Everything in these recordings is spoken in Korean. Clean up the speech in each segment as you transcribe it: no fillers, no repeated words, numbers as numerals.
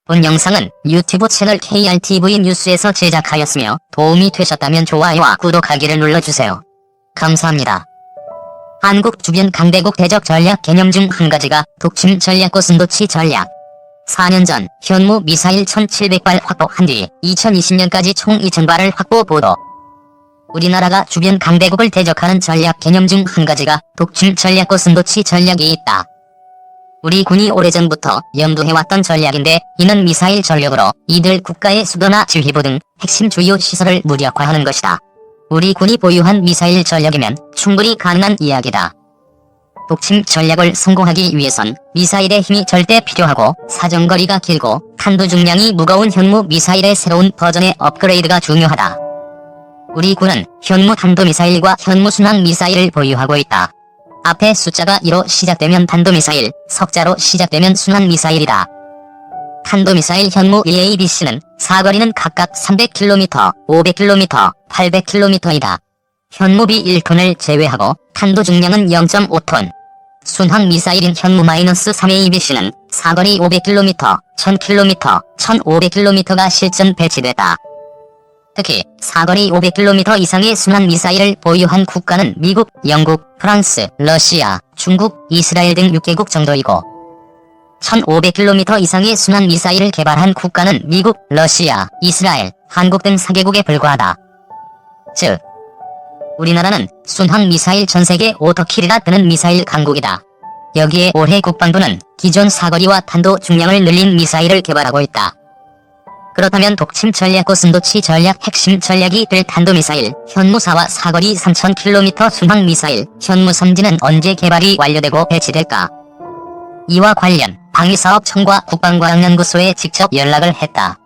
본 영상은 유튜브 채널 KRTV 뉴스에서 제작하였으며 도움이 되셨다면 좋아요와 구독하기를 눌러주세요. 감사합니다. 한국 주변 강대국 대적 전략 개념 중 한 가지가 독침 전략 고슴도치 전략. 4년 전 현무 미사일 1700발 확보한 뒤 2020년까지 총 2000발을 확보 보도. 우리나라가 주변 강대국을 대적하는 전략 개념 중 한 가지가 독침 전략 고슴도치 전략이 있다. 우리 군이 오래전부터 염두해왔던 전략인데, 이는 미사일 전력으로 이들 국가의 수도나 지휘부 등 핵심 주요 시설을 무력화하는 것이다. 우리 군이 보유한 미사일 전력이면 충분히 가능한 이야기다. 독침 전략을 성공하기 위해선 미사일의 힘이 절대 필요하고 사정거리가 길고 탄도 중량이 무거운 현무 미사일의 새로운 버전의 업그레이드가 중요하다. 우리 군은 현무 탄도미사일과 현무 순항미사일을 보유하고 있다. 앞에 숫자가 2로 시작되면 탄도미사일, 석자로 시작되면 순항미사일이다. 탄도미사일 현무 AABC는 사거리는 각각 300km, 500km, 800km이다. 현무B 1톤을 제외하고 탄도 중량은 0.5톤. 순항미사일인 현무-3ABC는 사거리 500km, 1000km, 1500km가 실전 배치됐다. 특히 사거리 500km 이상의 순항미사일을 보유한 국가는 미국, 영국, 프랑스, 러시아, 중국, 이스라엘 등 6개국 정도이고, 1500km 이상의 순항미사일을 개발한 국가는 미국, 러시아, 이스라엘, 한국 등 4개국에 불과하다. 즉, 우리나라는 순항미사일 전세계 오토킬이라 뜨는 미사일 강국이다. 여기에 올해 국방부는 기존 사거리와 탄도 중량을 늘린 미사일을 개발하고 있다. 그렇다면 독침 전략 고슴도치 전략 핵심 전략이 될 탄도미사일 현무4와 사거리 3000km 순항미사일 현무3G는 언제 개발이 완료되고 배치될까? 이와 관련 방위사업청과 국방과학연구소에 직접 연락을 했다.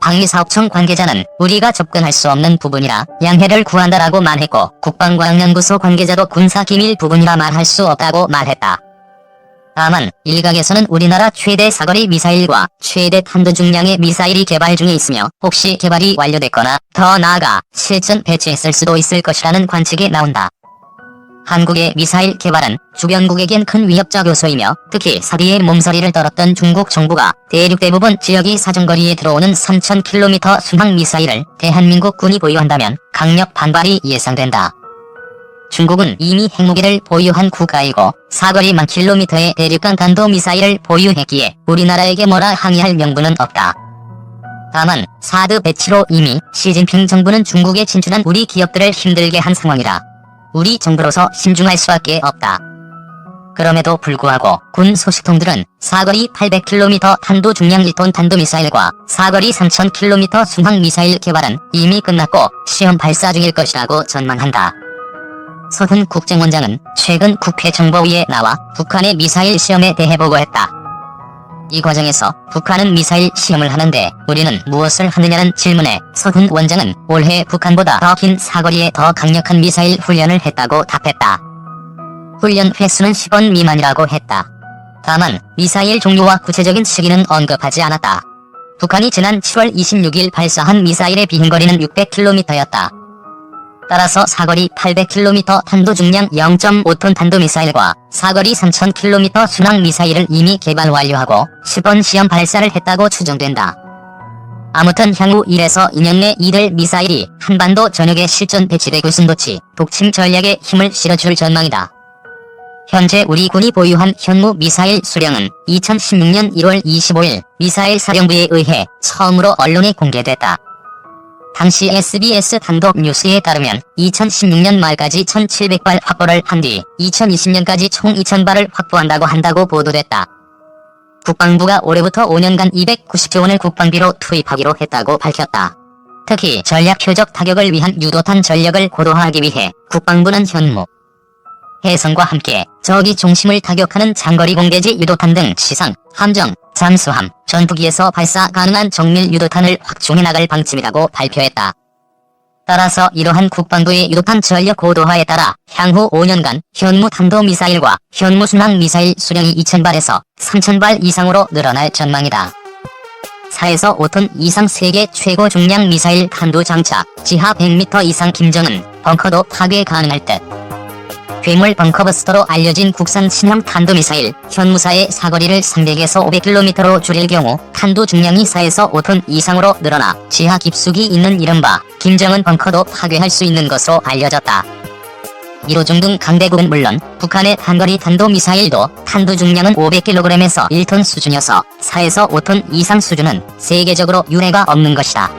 방위사업청 관계자는 우리가 접근할 수 없는 부분이라 양해를 구한다라고 말했고, 국방과학연구소 관계자도 군사기밀 부분이라 말할 수 없다고 말했다. 다만 일각에서는 우리나라 최대 사거리 미사일과 최대 탄도 중량의 미사일이 개발 중에 있으며, 혹시 개발이 완료됐거나 더 나아가 실전 배치했을 수도 있을 것이라는 관측이 나온다. 한국의 미사일 개발은 주변국에겐 큰 위협적 요소이며, 특히 사디의 몸서리를 떨었던 중국 정부가 대륙 대부분 지역이 사정거리에 들어오는 3000km 순항미사일을 대한민국 군이 보유한다면 강력 반발이 예상된다. 중국은 이미 핵무기를 보유한 국가이고 사거리 10,000km의 대륙간 탄도미사일을 보유했기에 우리나라에게 뭐라 항의할 명분은 없다. 다만 사드 배치로 이미 시진핑 정부는 중국에 진출한 우리 기업들을 힘들게 한 상황이라 우리 정부로서 신중할 수밖에 없다. 그럼에도 불구하고 군 소식통들은 사거리 800km 탄도 중량 1톤 탄도미사일과 사거리 3000km 순항미사일 개발은 이미 끝났고 시험 발사 중일 것이라고 전망한다. 서훈 국정원장은 최근 국회 정보위에 나와 북한의 미사일 시험에 대해 보고했다. 이 과정에서 북한은 미사일 시험을 하는데 우리는 무엇을 하느냐는 질문에 서훈 원장은 올해 북한보다 더 긴 사거리에 더 강력한 미사일 훈련을 했다고 답했다. 훈련 횟수는 10번 미만이라고 했다. 다만 미사일 종류와 구체적인 시기는 언급하지 않았다. 북한이 지난 7월 26일 발사한 미사일의 비행거리는 600km였다. 따라서 사거리 800km 탄도 중량 0.5톤 탄도미사일과 사거리 3000km 순항미사일을 이미 개발 완료하고 10번 시험 발사를 했다고 추정된다. 아무튼 향후 1에서 2년 내 이들 미사일이 한반도 전역에 실전 배치돼 고슴도치 독침 전략에 힘을 실어줄 전망이다. 현재 우리 군이 보유한 현무 미사일 수령은 2016년 1월 25일 미사일 사령부에 의해 처음으로 언론에 공개됐다. 당시 SBS 단독 뉴스에 따르면 2016년 말까지 1700발 확보를 한 뒤 2020년까지 총 2000발을 확보한다고 보도됐다. 국방부가 올해부터 5년간 290조 원을 국방비로 투입하기로 했다고 밝혔다. 특히 전략 표적 타격을 위한 유도탄 전력을 고도화하기 위해 국방부는 현무, 해성과 함께 적이 중심을 타격하는 장거리 공대지 유도탄 등 시상, 함정, 잠수함, 전투기에서 발사 가능한 정밀 유도탄을 확충해 나갈 방침이라고 발표했다. 따라서 이러한 국방부의 유도탄 전력 고도화에 따라 향후 5년간 현무 탄도미사일과 현무 순항미사일 수령이 2000발에서 3000발 이상으로 늘어날 전망이다. 4에서 5톤 이상 세계 최고 중량 미사일 탄도 장착, 지하 100m 이상 김정은 벙커도 파괴 가능할 듯. 괴물 벙커버스터로 알려진 국산 신형 탄도미사일 현무사의 사거리를 300에서 500km로 줄일 경우 탄도 중량이 4에서 5톤 이상으로 늘어나 지하 깊숙이 있는 이른바 김정은 벙커도 파괴할 수 있는 것으로 알려졌다. 1호중 등 강대국은 물론 북한의 단거리 탄도미사일도 탄두 중량은 500kg에서 1톤 수준이어서 4에서 5톤 이상 수준은 세계적으로 유례가 없는 것이다.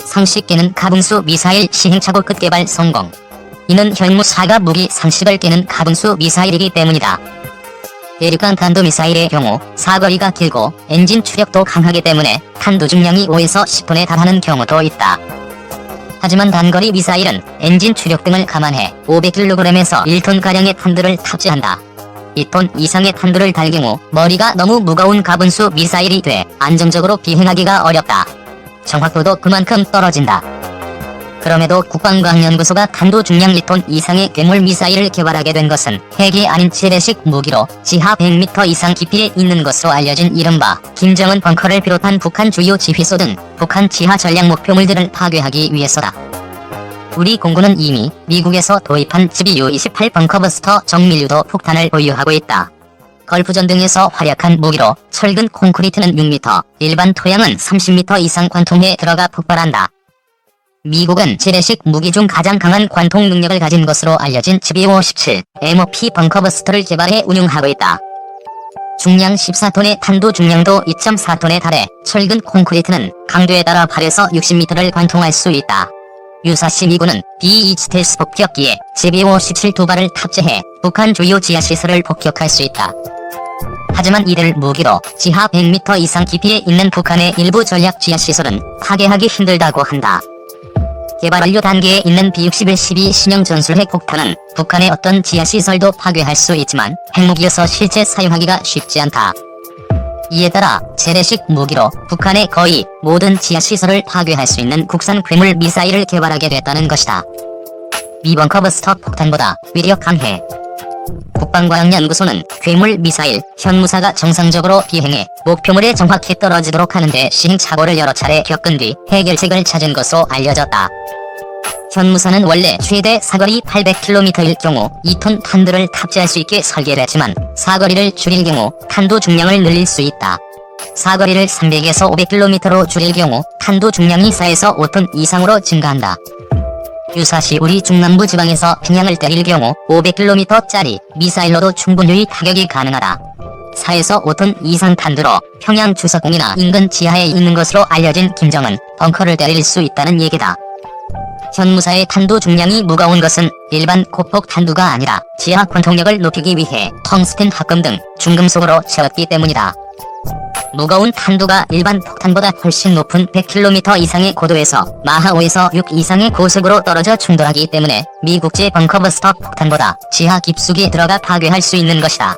상식계는 가분수 미사일 시행착오 끝개발 성공. 이는 현무사가 무기 상식을 깨는 가분수 미사일이기 때문이다. 대륙간 탄도미사일의 경우 사거리가 길고 엔진 추력도 강하기 때문에 탄두 중량이 5에서 10톤에 달하는 경우도 있다. 하지만 단거리 미사일은 엔진 추력 등을 감안해 500kg에서 1톤가량의 탄두를 탑재한다. 2톤 이상의 탄두를 달 경우 머리가 너무 무거운 가분수 미사일이 돼 안정적으로 비행하기가 어렵다. 정확도도 그만큼 떨어진다. 그럼에도 국방과학연구소가 탄도 중량 1톤 이상의 괴물 미사일을 개발하게 된 것은 핵이 아닌 재래식 무기로 지하 100m 이상 깊이에 있는 것으로 알려진 이른바 김정은 벙커를 비롯한 북한 주요 지휘소 등 북한 지하 전략 목표물들을 파괴하기 위해서다. 우리 공군은 이미 미국에서 도입한 GBU-28 벙커버스터 정밀유도 폭탄을 보유하고 있다. 걸프전 등에서 활약한 무기로 철근 콘크리트는 6m, 일반 토양은 30m 이상 관통해 들어가 폭발한다. 미국은 재래식 무기 중 가장 강한 관통 능력을 가진 것으로 알려진 GBU-17 MOP 벙커버스터를 개발해 운용하고 있다. 중량 14톤의 탄도 중량도 2.4톤에 달해 철근 콘크리트는 강도에 따라 8에서 60m를 관통할 수 있다. 유사시 미군은 B-2 스텔스 폭격기에 GBU-17 두 발을 탑재해 북한 주요 지하시설을 폭격할 수 있다. 하지만 이들 무기로 지하 100m 이상 깊이에 있는 북한의 일부 전략 지하시설은 파괴하기 힘들다고 한다. 개발 완료 단계에 있는 B-61-12 신형 전술핵 폭탄은 북한의 어떤 지하시설도 파괴할 수 있지만 핵무기여서 실제 사용하기가 쉽지 않다. 이에 따라 재래식 무기로 북한의 거의 모든 지하시설을 파괴할 수 있는 국산 괴물 미사일을 개발하게 됐다는 것이다. 미 벙커버스터 폭탄보다 위력 강해. 국방과학연구소는 괴물 미사일 현무사가 정상적으로 비행해 목표물에 정확히 떨어지도록 하는데 시행착오를 여러 차례 겪은 뒤 해결책을 찾은 것으로 알려졌다. 현무사는 원래 최대 사거리 800km일 경우 2톤 탄두를 탑재할 수 있게 설계를 했지만 사거리를 줄일 경우 탄두 중량을 늘릴 수 있다. 사거리를 300에서 500km로 줄일 경우 탄두 중량이 4에서 5톤 이상으로 증가한다. 유사시 우리 중남부 지방에서 평양을 때릴 경우 500km짜리 미사일로도 충분히 타격이 가능하다. 4에서 5톤 이상 탄두로 평양 주석공이나 인근 지하에 있는 것으로 알려진 김정은 벙커를 때릴 수 있다는 얘기다. 현무사의 탄두 중량이 무거운 것은 일반 고폭 탄두가 아니라 지하 관통력을 높이기 위해 텅스텐 합금 등 중금속으로 채웠기 때문이다. 무거운 탄두가 일반 폭탄보다 훨씬 높은 100km 이상의 고도에서 마하 5에서 6 이상의 고속으로 떨어져 충돌하기 때문에 미국제 벙커버스터 폭탄보다 지하 깊숙이 들어가 파괴할 수 있는 것이다.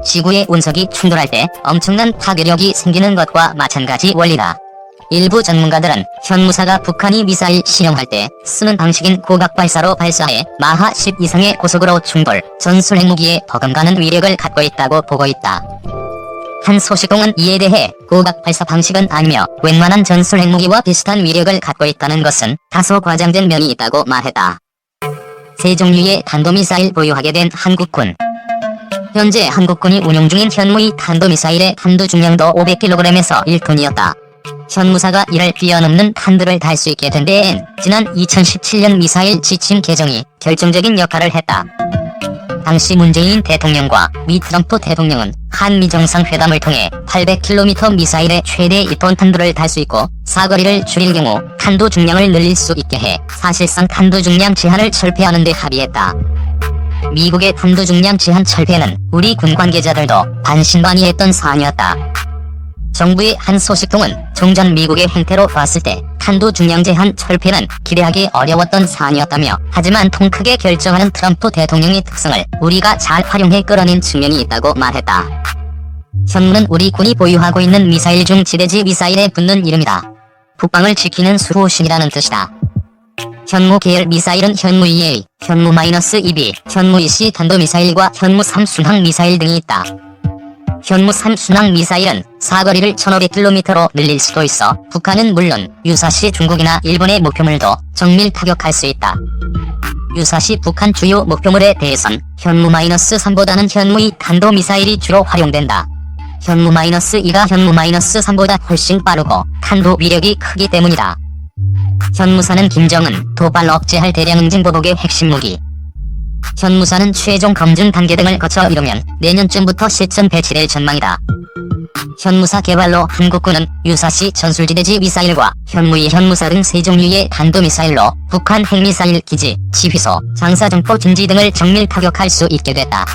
지구의 운석이 충돌할 때 엄청난 파괴력이 생기는 것과 마찬가지 원리다. 일부 전문가들은 현무사가 북한이 미사일 실용할 때 쓰는 방식인 고각발사로 발사해 마하 10 이상의 고속으로 충돌, 전술 핵무기에 버금가는 위력을 갖고 있다고 보고 있다. 한 소식통은 이에 대해 고각 발사 방식은 아니며 웬만한 전술 핵무기와 비슷한 위력을 갖고 있다는 것은 다소 과장된 면이 있다고 말했다. 세 종류의 탄도미사일 보유하게 된 한국군. 현재 한국군이 운용 중인 현무이 탄도미사일의 탄두 중량도 500kg에서 1톤이었다. 현무사가 이를 뛰어넘는 탄두를 달 수 있게 된 데엔 지난 2017년 미사일 지침 개정이 결정적인 역할을 했다. 당시 문재인 대통령과 미 트럼프 대통령은 한미 정상회담을 통해 800km 미사일의 최대 1톤 탄두를 달 수 있고 사거리를 줄일 경우 탄두 중량을 늘릴 수 있게 해 사실상 탄두 중량 제한을 철폐하는 데 합의했다. 미국의 탄두 중량 제한 철폐는 우리 군 관계자들도 반신반의했던 사안이었다. 정부의 한 소식통은 종전 미국의 행태로 봤을 때 탄두 중량 제한 철폐는 기대하기 어려웠던 사안이었다며 하지만 통 크게 결정하는 트럼프 대통령의 특성을 우리가 잘 활용해 끌어낸 측면이 있다고 말했다. 현무는 우리 군이 보유하고 있는 미사일 중 지대지 미사일에 붙는 이름이다. 북방을 지키는 수호신이라는 뜻이다. 현무 계열 미사일은 현무 EA, 현무-2B, 현무 EC 탄도미사일과 현무 3 순항 미사일 등이 있다. 현무 3 순항 미사일은 사거리를 1500km로 늘릴 수도 있어 북한은 물론 유사시 중국이나 일본의 목표물도 정밀 타격할 수 있다. 유사시 북한 주요 목표물에 대해선 현무-3보다는 현무이 탄도미사일이 주로 활용된다. 현무-2가 현무-3보다 훨씬 빠르고 탄도 위력이 크기 때문이다. 현무사는 김정은 도발 억제할 대량 응징 보복의 핵심 무기. 현무사는 최종 검증 단계 등을 거쳐 이르면 내년쯤부터 실전 배치될 전망이다. 현무사 개발로 한국군은 유사시 전술지대지 미사일과 현무사 등 세 종류의 탄도미사일로 북한 핵미사일 기지, 지휘소, 장사정포 진지 등을 정밀 타격할 수 있게 됐다.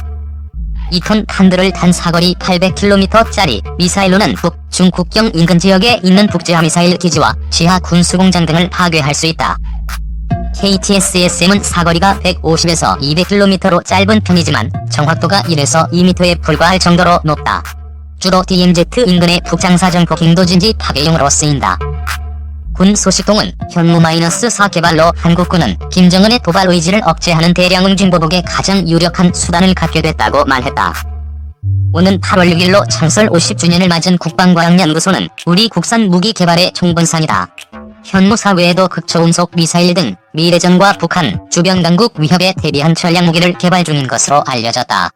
2톤 탄두를 단 사거리 800km짜리 미사일로는 북, 중 국경 인근 지역에 있는 북지하 미사일 기지와 지하 군수공장 등을 파괴할 수 있다. KTSSM은 사거리가 150에서 200km로 짧은 편이지만 정확도가 1에서 2m에 불과할 정도로 높다. 주로 DMZ 인근의 북장사정포 갱도진지 파괴용으로 쓰인다. 군 소식통은 현무-4 개발로 한국군은 김정은의 도발 의지를 억제하는 대량 응징 보복에 가장 유력한 수단을 갖게 됐다고 말했다. 오는 8월 6일로 창설 50주년을 맞은 국방과학연구소는 우리 국산 무기 개발의 총본산이다. 현무사 외에도 극초음속 미사일 등 미래전과 북한 주변 강국 위협에 대비한 전략 무기를 개발 중인 것으로 알려졌다.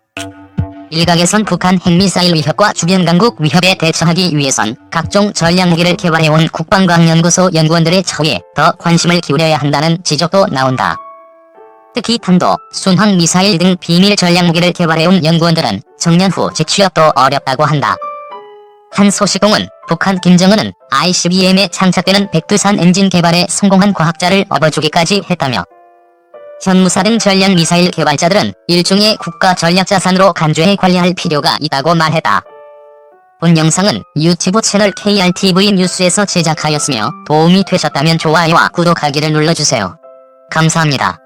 일각에선 북한 핵미사일 위협과 주변 강국 위협에 대처하기 위해선 각종 전략 무기를 개발해온 국방과학연구소 연구원들의 처우에 더 관심을 기울여야 한다는 지적도 나온다. 특히 탄도, 순항 미사일 등 비밀 전략 무기를 개발해온 연구원들은 정년 후 재취업도 어렵다고 한다. 한 소식통은 북한 김정은은 ICBM에 장착되는 백두산 엔진 개발에 성공한 과학자를 업어주기까지 했다며 현무사 등 전략 미사일 개발자들은 일종의 국가 전략 자산으로 간주해 관리할 필요가 있다고 말했다. 본 영상은 유튜브 채널 KRTV 뉴스에서 제작하였으며 도움이 되셨다면 좋아요와 구독하기를 눌러주세요. 감사합니다.